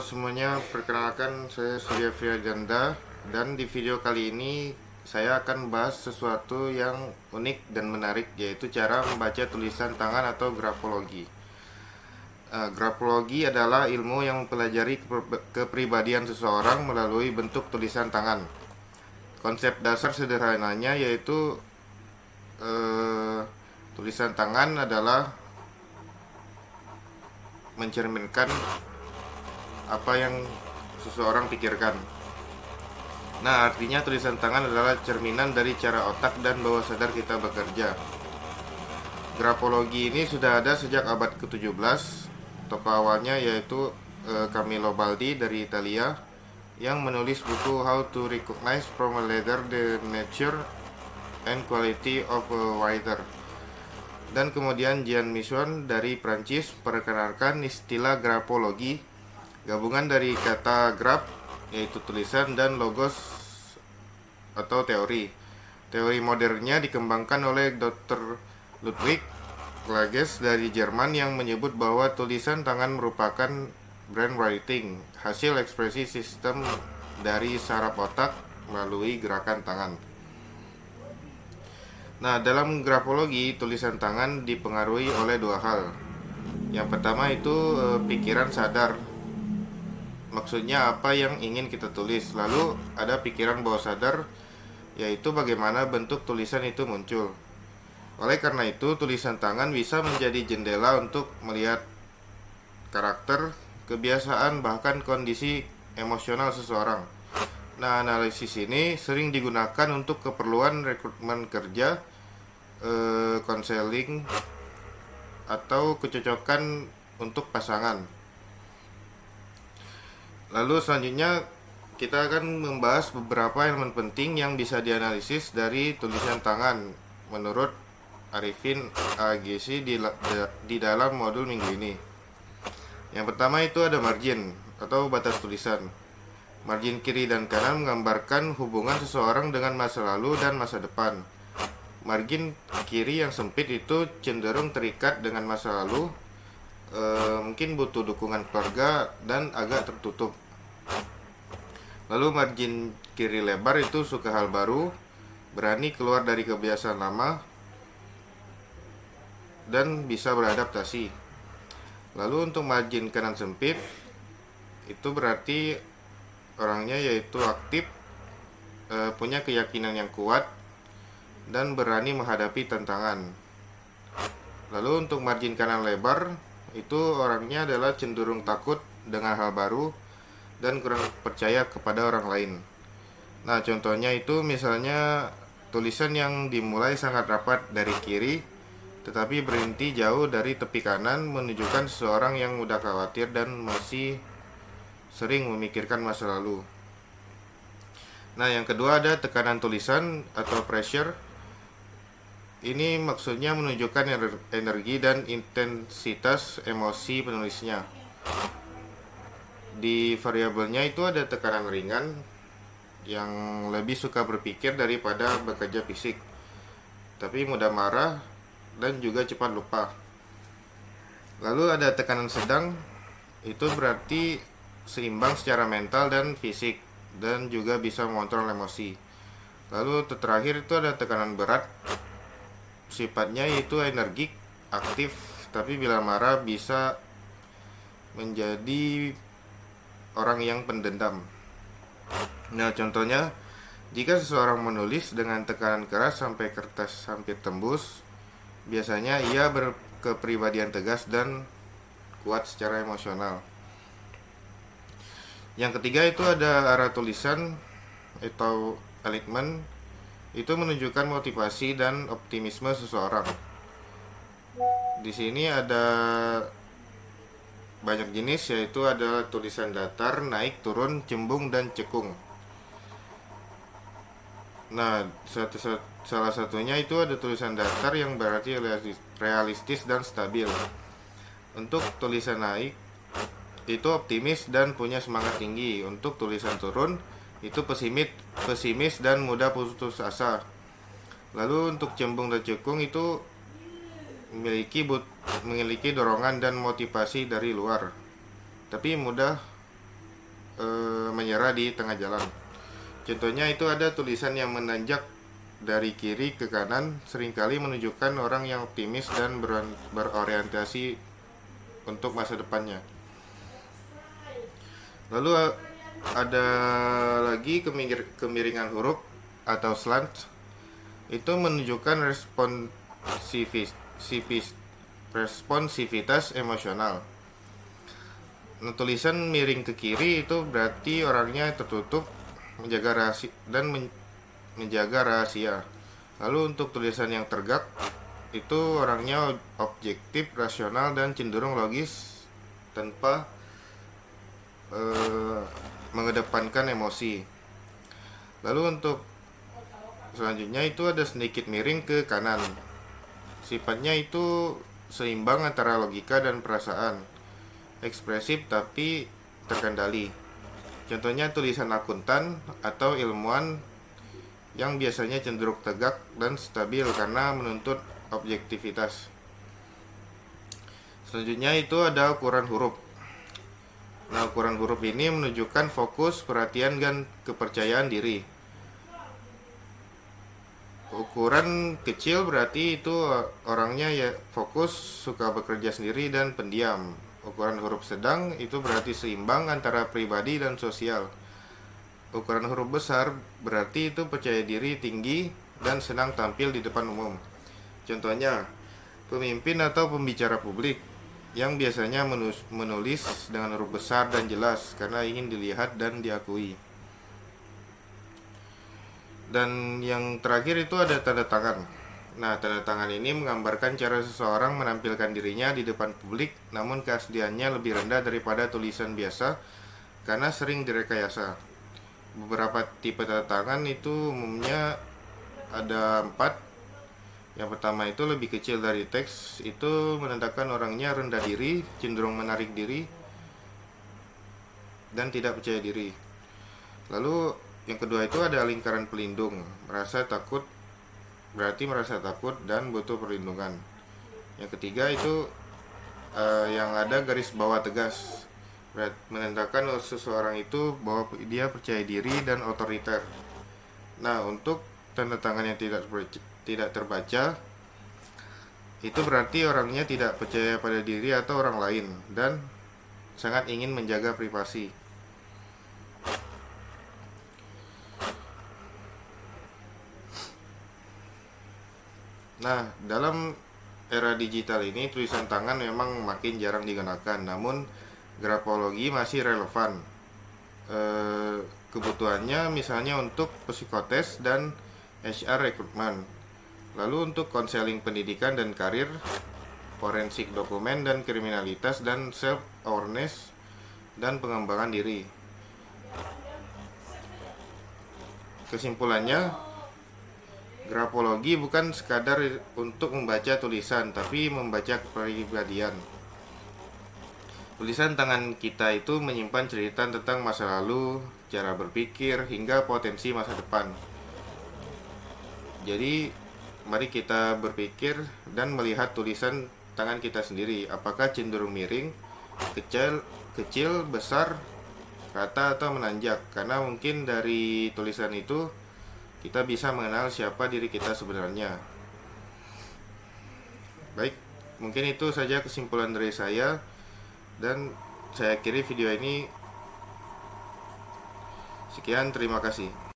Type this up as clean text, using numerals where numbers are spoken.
semuanya, perkenalkan saya Surya Friadanda dan di video kali ini saya akan bahas sesuatu yang unik dan menarik, yaitu cara membaca tulisan tangan atau grafologi. Grafologi adalah ilmu yang mempelajari kepribadian seseorang melalui bentuk tulisan tangan. Konsep dasar sederhananya yaitu tulisan tangan adalah mencerminkan apa yang seseorang pikirkan. Nah, artinya tulisan tangan adalah cerminan dari cara otak dan bawah sadar kita bekerja. Grafologi ini sudah ada sejak abad ke-17. Tokoh awalnya yaitu Camillo Baldi dari Italia yang menulis buku How to Recognize from a Letter the Nature and Quality of a Writer. Dan kemudian Jean Mission dari Prancis perkenalkan istilah grafologi, gabungan dari kata graf yaitu tulisan dan logos atau teori. Teori modernnya dikembangkan oleh Dr. Ludwig Klages dari Jerman yang menyebut bahwa tulisan tangan merupakan brainwriting, hasil ekspresi sistem dari saraf otak melalui gerakan tangan. Nah, dalam grafologi, tulisan tangan dipengaruhi oleh dua hal. Yang pertama itu pikiran sadar. Maksudnya apa yang ingin kita tulis. Lalu ada pikiran bawah sadar, yaitu bagaimana bentuk tulisan itu muncul. Oleh karena itu, tulisan tangan bisa menjadi jendela untuk melihat karakter, kebiasaan, bahkan kondisi emosional seseorang. Nah, analisis ini sering digunakan untuk keperluan rekrutmen kerja, konseling, atau kecocokan untuk pasangan. Lalu selanjutnya kita akan membahas beberapa elemen penting yang bisa dianalisis dari tulisan tangan menurut Arifin AGC di dalam modul minggu ini. Yang pertama itu ada margin atau batas tulisan. Margin kiri dan kanan menggambarkan hubungan seseorang dengan masa lalu dan masa depan. Margin kiri yang sempit itu cenderung terikat dengan masa lalu, mungkin butuh dukungan keluarga dan agak tertutup. Lalu margin kiri lebar itu suka hal baru, berani keluar dari kebiasaan lama, dan bisa beradaptasi. Lalu untuk margin kanan sempit itu berarti orangnya yaitu aktif, punya keyakinan yang kuat, dan berani menghadapi tantangan. Lalu untuk margin kanan lebar itu orangnya adalah cenderung takut dengan hal baru dan kurang percaya kepada orang lain. Nah, contohnya itu misalnya tulisan yang dimulai sangat rapat dari kiri tetapi berhenti jauh dari tepi kanan menunjukkan seseorang yang mudah khawatir dan masih sering memikirkan masa lalu. Nah, yang kedua ada tekanan tulisan atau pressure. Ini maksudnya menunjukkan energi dan intensitas emosi penulisnya. Di variabelnya itu ada tekanan ringan yang lebih suka berpikir daripada bekerja fisik, tapi mudah marah dan juga cepat lupa. Lalu ada tekanan sedang, itu berarti seimbang secara mental dan fisik dan juga bisa mengontrol emosi. Lalu terakhir itu ada tekanan berat, sifatnya itu energik, aktif, tapi bila marah bisa menjadi orang yang pendendam. Nah, contohnya jika seseorang menulis dengan tekanan keras sampai kertas hampir tembus, biasanya ia berkepribadian tegas dan kuat secara emosional. Yang ketiga itu ada arah tulisan atau alignment. Itu menunjukkan motivasi dan optimisme seseorang. Di sini ada banyak jenis, yaitu ada tulisan datar, naik, turun, cembung, dan cekung. Nah, salah satunya itu ada tulisan datar yang berarti realistis dan stabil. Untuk tulisan naik itu optimis dan punya semangat tinggi. Untuk tulisan turun itu pesimis dan mudah putus asa. Lalu untuk cembung dan cekung itu memiliki dorongan dan motivasi dari luar, tapi mudah menyerah di tengah jalan. Contohnya itu ada tulisan yang menanjak dari kiri ke kanan, seringkali menunjukkan orang yang optimis dan berorientasi untuk masa depannya. Lalu ada lagi kemiringan huruf atau slant, itu menunjukkan responsivitas emosional. Nah, tulisan miring ke kiri itu berarti orangnya tertutup, menjaga rahasia. Lalu untuk tulisan yang tegak itu orangnya objektif, rasional, dan cenderung logis tanpa mengedepankan emosi. Lalu untuk selanjutnya itu ada sedikit miring ke kanan. Sifatnya itu seimbang antara logika dan perasaan, ekspresif tapi terkendali. Contohnya tulisan akuntan atau ilmuwan yang biasanya cenderung tegak dan stabil karena menuntut objektivitas. Selanjutnya itu ada ukuran huruf. Nah, ukuran huruf ini menunjukkan fokus, perhatian, dan kepercayaan diri. Ukuran kecil berarti itu orangnya ya fokus, suka bekerja sendiri, dan pendiam. Ukuran huruf sedang itu berarti seimbang antara pribadi dan sosial. Ukuran huruf besar berarti itu percaya diri tinggi dan senang tampil di depan umum. Contohnya, pemimpin atau pembicara publik yang biasanya menulis dengan huruf besar dan jelas karena ingin dilihat dan diakui. Dan yang terakhir itu ada tanda tangan. Nah, tanda tangan ini menggambarkan cara seseorang menampilkan dirinya di depan publik, namun keasliannya lebih rendah daripada tulisan biasa karena sering direkayasa. Beberapa tipe tanda tangan itu umumnya ada 4. Yang pertama itu lebih kecil dari teks, itu menandakan orangnya rendah diri, cenderung menarik diri, dan tidak percaya diri. Lalu yang kedua itu ada lingkaran pelindung, merasa takut dan butuh perlindungan. Yang ketiga itu yang ada garis bawah tegas, menandakan seseorang itu bahwa dia percaya diri dan otoriter. Nah, untuk tanda tangan yang tidak terbaca itu berarti orangnya tidak percaya pada diri atau orang lain dan sangat ingin menjaga privasi. Nah, dalam era digital ini tulisan tangan memang makin jarang digunakan, namun grafologi masih relevan. Kebutuhannya misalnya untuk psikotes dan HR rekrutmen. Lalu untuk konseling pendidikan dan karir, forensik dokumen dan kriminalitas, dan self awareness dan pengembangan diri. Kesimpulannya, grafologi bukan sekadar untuk membaca tulisan, tapi membaca kepribadian. Tulisan tangan kita itu menyimpan cerita tentang masa lalu, cara berpikir, hingga potensi masa depan. Jadi, mari kita berpikir dan melihat tulisan tangan kita sendiri. Apakah cenderung miring, kecil, besar, rata, atau menanjak? Karena mungkin dari tulisan itu kita bisa mengenal siapa diri kita sebenarnya. Baik, mungkin itu saja kesimpulan dari saya. Dan saya akhiri video ini. Sekian, terima kasih.